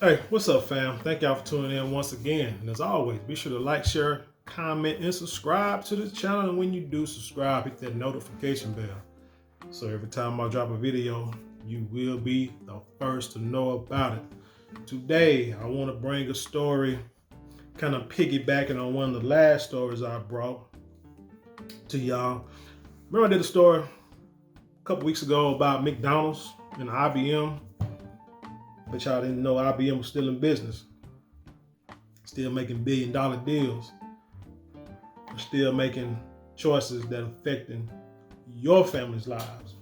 Hey, what's up, fam? Thank y'all for tuning in once again. And as always, be sure to like, share, comment, and subscribe to the channel. And when you do subscribe, hit that notification bell. So every time I drop a video, you will be the first to know about it. Today, I want to bring a story kind of piggybacking on one of the last stories I brought to y'all. Remember I did a story a couple weeks ago about McDonald's and IBM, but y'all didn't know IBM was still in business, still making billion-dollar deals, still making choices that affecting your family's lives.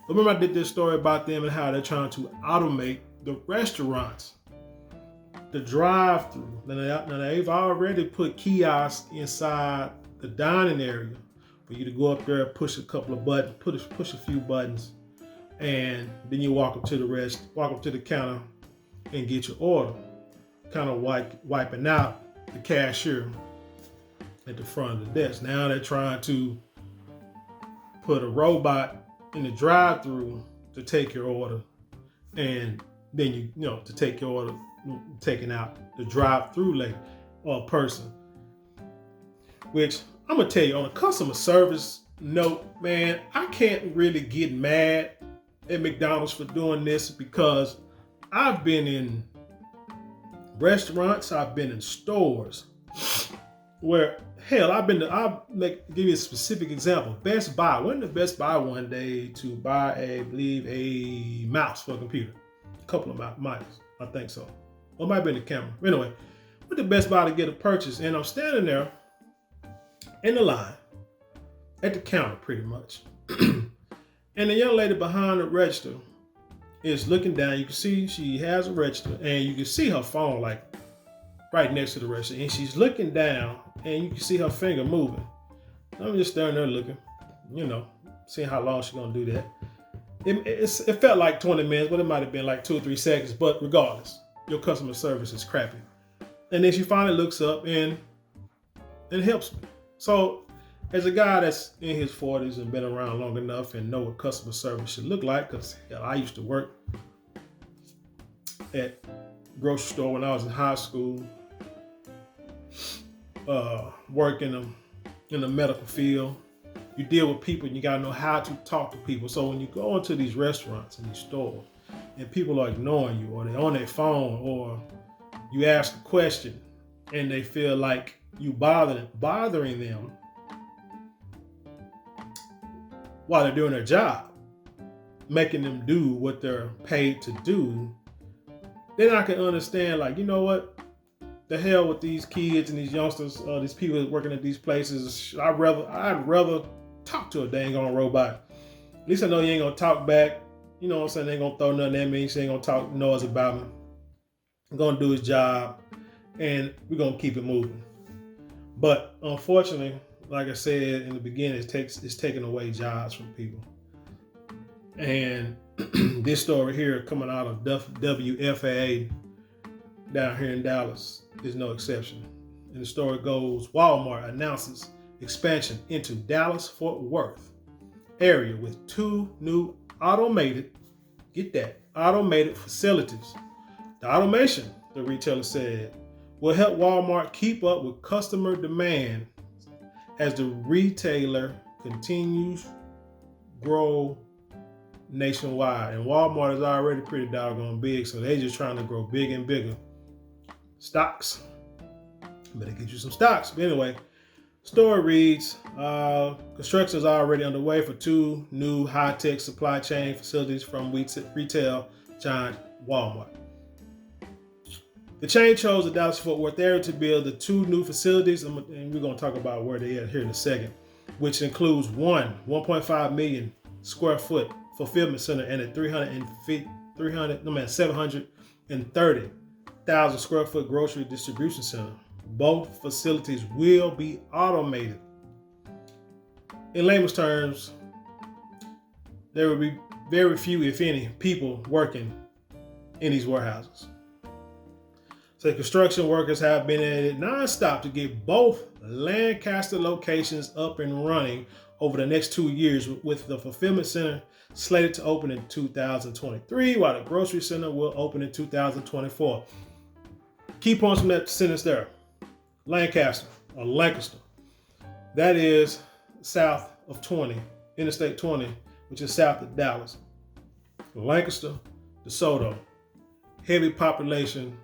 But remember I did this story about them and how they're trying to automate the restaurants, the drive-through. Now they've already put kiosks inside the dining area for you to go up there, push a couple of buttons, push a few buttons, and then you walk up to the counter and get your order. Kind of wiping out the cashier at the front of the desk. Now they're trying to put a robot in the drive-through to take your order, and then to take your order, taking out the drive-through lady or person. Which I'm gonna tell you, on a customer service note, man, I can't really get mad at McDonald's for doing this, because I've been in restaurants, I've been in stores where, hell, I'll give you a specific example. Best Buy. Went to Best Buy one day to buy I believe a mouse for a computer. A couple of mice, I think so. Or it might have been the camera. Anyway, went to Best Buy to get a purchase, and I'm standing there in the line at the counter pretty much. And the young lady behind the register is looking down. You can see she has a register, and you can see her phone like right next to the register. And she's looking down, and you can see her finger moving. I'm just standing there looking, seeing how long she's gonna do that. It felt like 20 minutes, but it might have been like 2 or 3 seconds. But regardless, your customer service is crappy. And then she finally looks up and helps me. So, as a guy that's in his 40s and been around long enough and know what customer service should look like, because I used to work at grocery store when I was in high school, work in the medical field. You deal with people, and you gotta know how to talk to people. So when you go into these restaurants and these stores, and people are ignoring you, or they're on their phone, or you ask a question and they feel like you bothering them while they're doing their job, making them do what they're paid to do, then I can understand, like, you know what? The hell with these kids and these youngsters, these people working at these places. I'd rather talk to a dang on robot. At least I know you ain't gonna talk back. You know what I'm saying? They ain't gonna throw nothing at me. She ain't gonna talk noise about me. I'm gonna do his job, and we're gonna keep it moving. But unfortunately, like I said in the beginning, it's taking away jobs from people. And this story here coming out of WFAA down here in Dallas is no exception. And the story goes, Walmart announces expansion into Dallas-Fort Worth area with 2 new automated facilities. The automation, the retailer said, will help Walmart keep up with customer demand as the retailer continues grow nationwide. And Walmart is already pretty doggone big, so they're just trying to grow big and bigger. Stocks. Better get you some stocks. But anyway, story reads, construction is already underway for 2 new high-tech supply chain facilities from retail giant Walmart. The chain chose the Dallas-Fort Worth area to build the 2 new facilities, and we're going to talk about where they are here in a second, which includes 1.5 million square foot fulfillment center and a 730,000 square foot grocery distribution center. Both facilities will be automated. In layman's terms, there will be very few, if any, people working in these warehouses. So construction workers have been at it nonstop to get both Lancaster locations up and running over the next 2 years, with the fulfillment center slated to open in 2023, while the grocery center will open in 2024. Key points from that sentence there. Lancaster, or Lancaster. That is south of 20, Interstate 20, which is south of Dallas. Lancaster, DeSoto, heavy population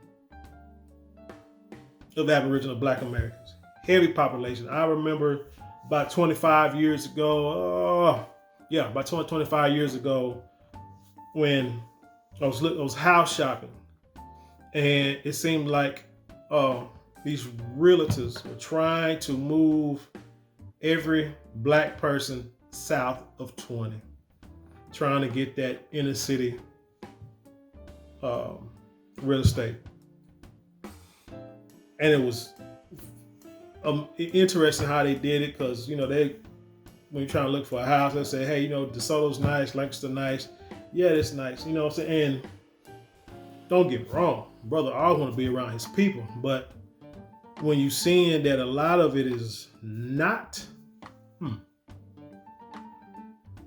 of Aboriginal Black Americans. Heavy population. I remember about 25 years ago, about 25 years ago, when I was house shopping, and it seemed like these realtors were trying to move every black person south of 20, trying to get that inner city real estate. And it was interesting how they did it, because when you're trying to look for a house, they say, hey, DeSoto's nice, Lancaster nice. Yeah, it's nice. You know what I'm saying? And don't get me wrong, brother, I always want to be around his people. But when you're seeing that a lot of it is not,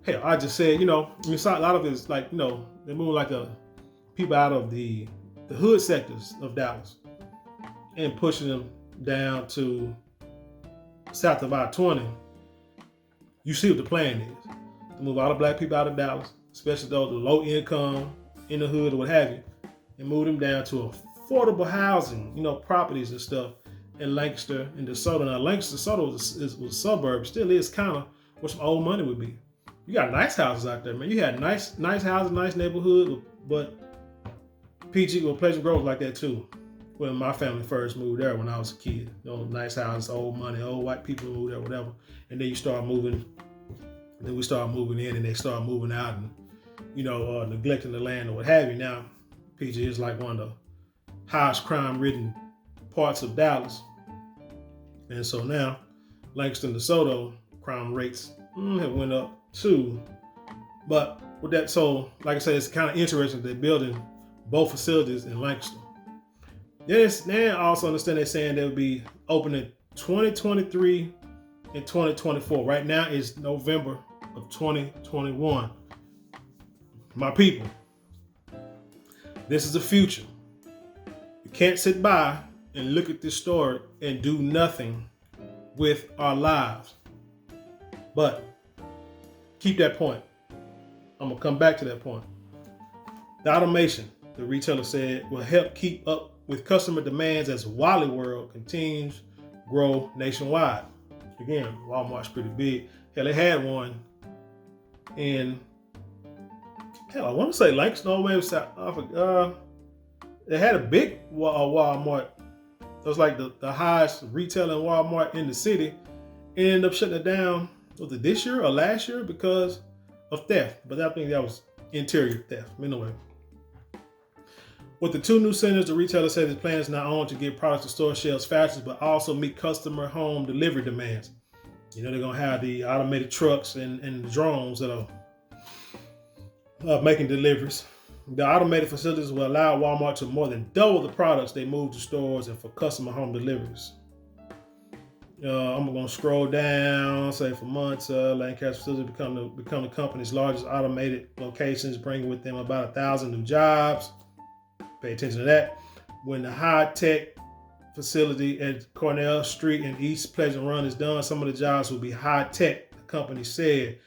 hell, I just said, a lot of it is like, they're moving like the people out of the hood sectors of Dallas and pushing them down to south of I-20. You see what the plan is. To move all the black people out of Dallas, especially those with low income, in the hood or what have you, and move them down to affordable housing, properties and stuff in Lancaster and DeSoto. Now, Lancaster, DeSoto was a suburb, still is kind of where some old money would be. You got nice houses out there, man. You had nice houses, nice neighborhood, but PG, Pleasant Grove was like that too. When my family first moved there when I was a kid. Nice houses, old money, old white people moved there, whatever. And then you start moving, then we start moving in and they start moving out and, neglecting the land or what have you. Now, PG is like one of the highest crime-ridden parts of Dallas. And so now, Lancaster and DeSoto, crime rates have went up too. But with that, so like I said, it's kind of interesting they're building both facilities in Lancaster. Yes, now I also understand they're saying they'll be open in 2023 and 2024. Right now is November of 2021. My people, this is the future. You can't sit by and look at this story and do nothing with our lives. But keep that point. I'm going to come back to that point. The automation, the retailer said, will help keep up with customer demands as Wally World continues grow nationwide. Again, Walmart's pretty big. Hell, they had one in, I want to say Lancaster, no way, South Africa. They had a big Walmart. It was like the highest retailer in Walmart in the city. It ended up shutting it down, was it this year or last year, because of theft. But I think that was interior theft. Anyway. With the two new centers, the retailer said his plan is not only to get products to store shelves faster, but also meet customer home delivery demands. They're going to have the automated trucks and drones that are making deliveries. The automated facilities will allow Walmart to more than double the products they move to stores and for customer home deliveries. I'm going to scroll down, say for months, Lancaster facilities become the company's largest automated locations, bringing with them about 1,000 new jobs. Pay attention to that. When the high-tech facility at Cornell Street and East Pleasant Run is done, some of the jobs will be high-tech, the company said.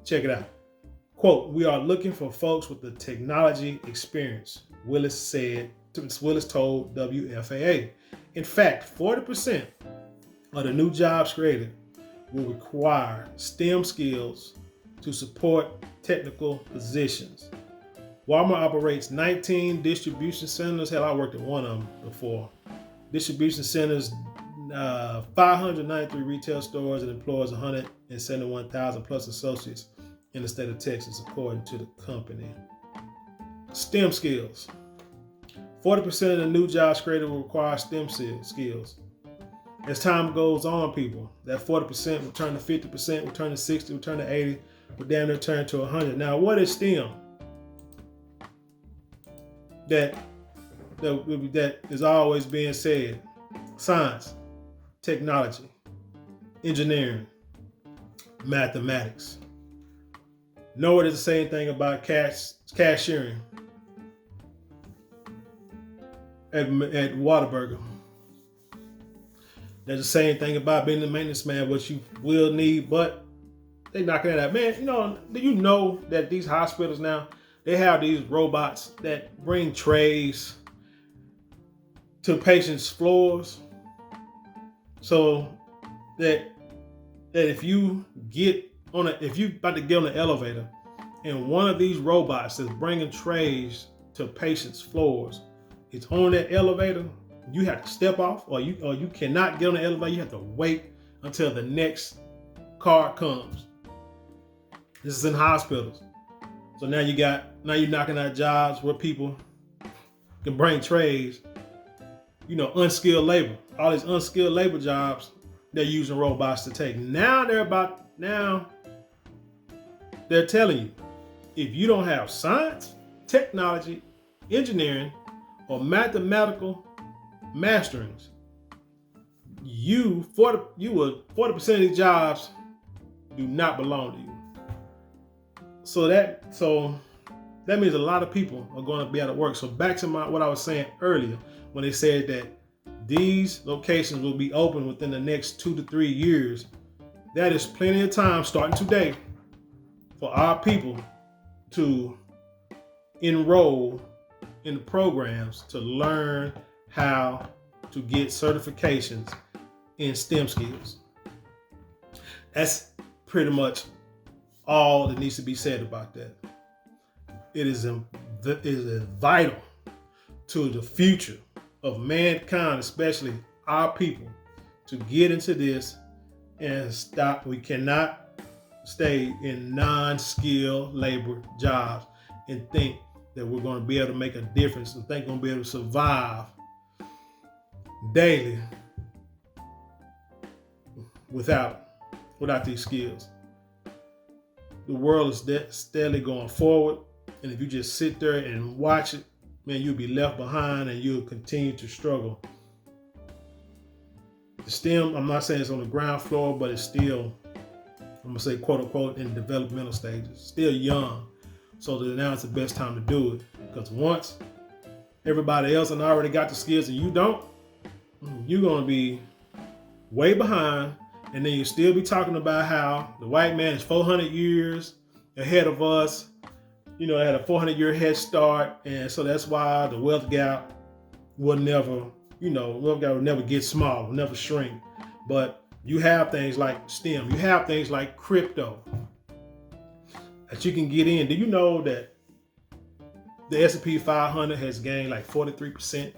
Check it out. Quote, "We are looking for folks with the technology experience," Willis told WFAA. In fact, 40% of the new jobs created will require STEM skills to support technical positions. Walmart operates 19 distribution centers. Hell, I worked at one of them before. Distribution centers, 593 retail stores, and employs 171,000 plus associates in the state of Texas, according to the company. STEM skills. 40% of the new jobs created will require STEM skills. As time goes on, people, that 40% will turn to 50%, will turn to 60, will turn to 80, will damn near turn to 100. Now, what is STEM? That is always being said: science, technology, engineering, mathematics. Nowhere does it say anything about cashiering at Whataburger. There's the same thing about being the maintenance man, what you will need, but they knocking it out. Man, do you know that these hospitals now, they have these robots that bring trays to patients' floors, so that if you about to get on the elevator and one of these robots is bringing trays to patients' floors, it's on that elevator, you have to step off, or you cannot get on the elevator. You have to wait until the next car comes. This is in hospitals. So now you're knocking out jobs where people can bring trays, unskilled labor. All these unskilled labor jobs, they're using robots to take. Now they're telling you, if you don't have science, technology, engineering, or mathematical masterings, 40% of these jobs do not belong to you. So that means a lot of people are going to be out of work. So back to what I was saying earlier, when they said that these locations will be open within the next 2 to 3 years, that is plenty of time starting today for our people to enroll in the programs to learn how to get certifications in STEM skills. That's pretty much all that needs to be said about that. It is vital to the future of mankind, especially our people, to get into this and stop. We cannot stay in non-skilled labor jobs and think that we're going to be able to make a difference and think we're going to be able to survive daily without these skills. The world is steadily going forward, and if you just sit there and watch it, man, you'll be left behind and you'll continue to struggle. The STEM, I'm not saying it's on the ground floor, but it's still, I'm gonna say quote unquote, in developmental stages, still young. So now it's the best time to do it, because once everybody else and already got the skills and you don't, you're gonna be way behind. And then you still be talking about how the white man is 400 years ahead of us. They had a 400-year head start. And so that's why the wealth gap will never get small, will never shrink. But you have things like STEM, you have things like crypto that you can get in. Do you know that the S.T.E.M 500 has gained like 43%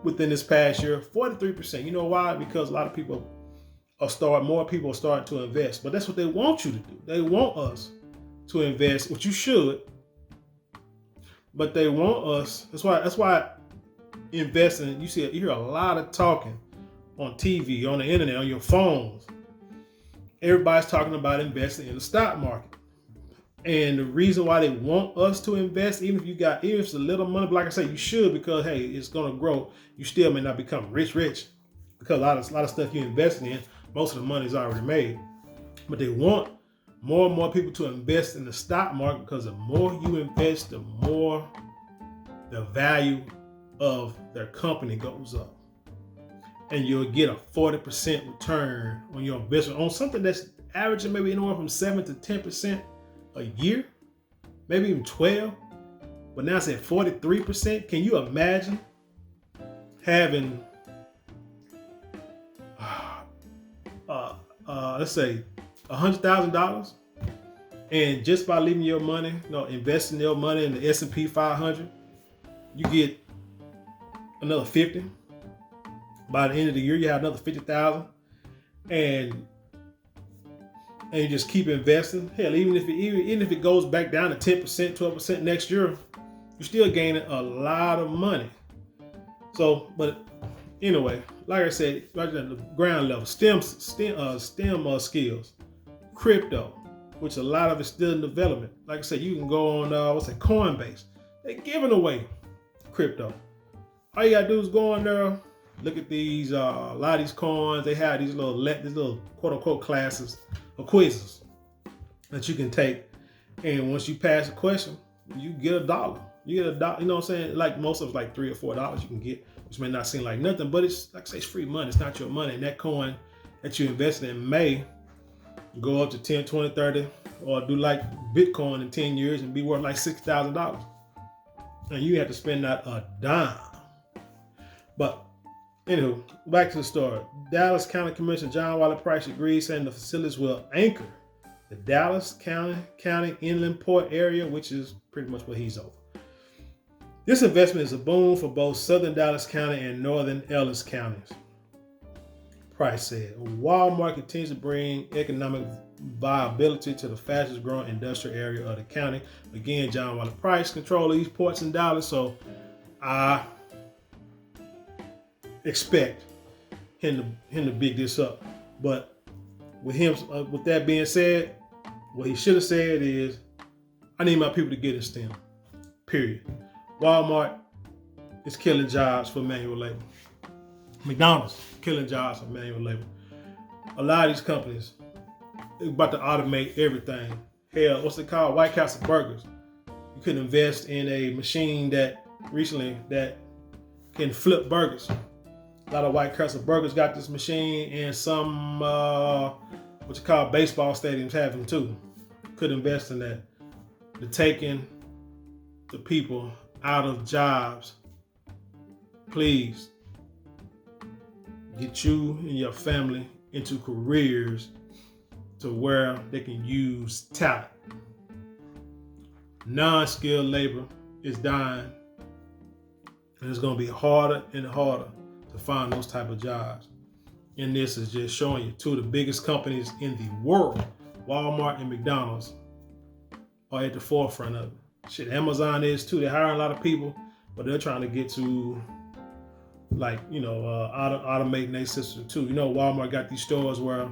within this past year? 43%. You know why? Because a lot of people more people are starting to invest. But that's what they want you to do. They want us to invest, which you should. But they want us. That's why investing. You hear a lot of talking on TV, on the internet, on your phones. Everybody's talking about investing in the stock market. And the reason why they want us to invest, even if it's a little money, but like I say, you should, because hey, it's gonna grow. You still may not become rich, because a lot of stuff you're investing in, most of the money is already made. But they want more and more people to invest in the stock market, because the more you invest, the more the value of their company goes up. And you'll get a 40% return on your investment on something that's averaging maybe anywhere from 7 to 10% a year, maybe even 12. But now it's at 43%. Can you imagine having let's say $100,000, and just by leaving your money, investing your money in the S.T.E.M 500, you get another 50. By the end of the year, you have another 50,000, and you just keep investing. Hell, even if it goes back down to 10%, 12% next year, you're still gaining a lot of money. So, but anyway, like I said, right at the ground level, STEM skills, crypto, which a lot of it's still in development. Like I said, you can go on Coinbase. They're giving away crypto. All you gotta do is go on there, Look at these, a lot of these coins, they have these little quote unquote classes or quizzes that you can take. And once you pass a question, you get $1. You get $1, you know what I'm saying? Like most of it's like $3 or $4 you can get, which may not seem like nothing, but it's like I say, it's free money. It's not your money. And that coin that you invested in may go up to 10, 20, 30, or do like Bitcoin in 10 years and be worth like $60,000. And you have to spend not a dime. But anywho, back to the story. Dallas County Commissioner John Wiley Price agreed, saying the facilities will anchor the Dallas County Inland Port area, which is pretty much what he's over. This investment is a boon for both Southern Dallas County and Northern Ellis counties, Price said. Walmart continues to bring economic viability to the fastest growing industrial area of the county. Again, John Wiley Price controls these ports in Dallas, so I expect him to big this up. But with that being said, what he should have said is, I need my people to get in STEM, period. Walmart is killing jobs for manual labor. McDonald's killing jobs for manual labor. A lot of these companies are about to automate everything. Hell, what's it called? White Castle Burgers. You could invest in a machine that can flip burgers. A lot of White Castle Burgers got this machine, and some what you call baseball stadiums have them too. Could invest in that. The taking the people out of jobs. Please get you and your family into careers to where they can use talent. Non-skilled labor is dying, and it's going to be harder and harder to find those type of jobs. And this is just showing you two of the biggest companies in the world, Walmart and McDonald's, are at the forefront of it. Shit, Amazon is too. They're hiring a lot of people, but they're trying to get to automating their system too. Walmart got these stores where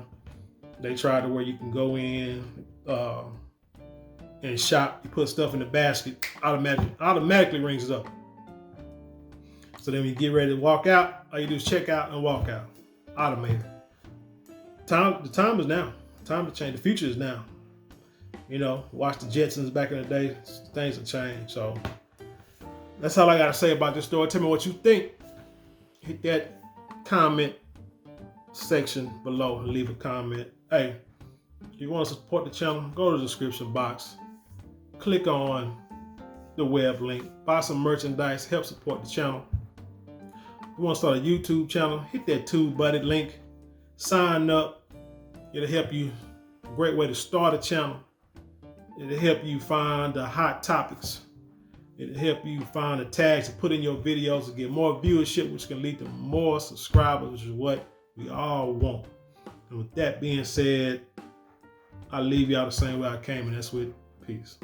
they try to where you can go in and shop. You put stuff in the basket, automatically rings it up. So then when you get ready to walk out, all you do is check out and walk out. Automated. The time is now. Time to change. The future is now. Watch the Jetsons back in the day. Things have changed. So that's all I got to say about this story. Tell me what you think. Hit that comment section below and leave a comment. Hey, if you want to support the channel, go to the description box. Click on the web link. Buy some merchandise. Help support the channel. If you want to start a YouTube channel, hit that TubeBuddy link. Sign up. It'll help you. A great way to start a channel. It'll help you find the hot topics. It'll help you find the tags to put in your videos to get more viewership, which can lead to more subscribers, which is what we all want. And with that being said, I leave y'all the same way I came, and that's with peace.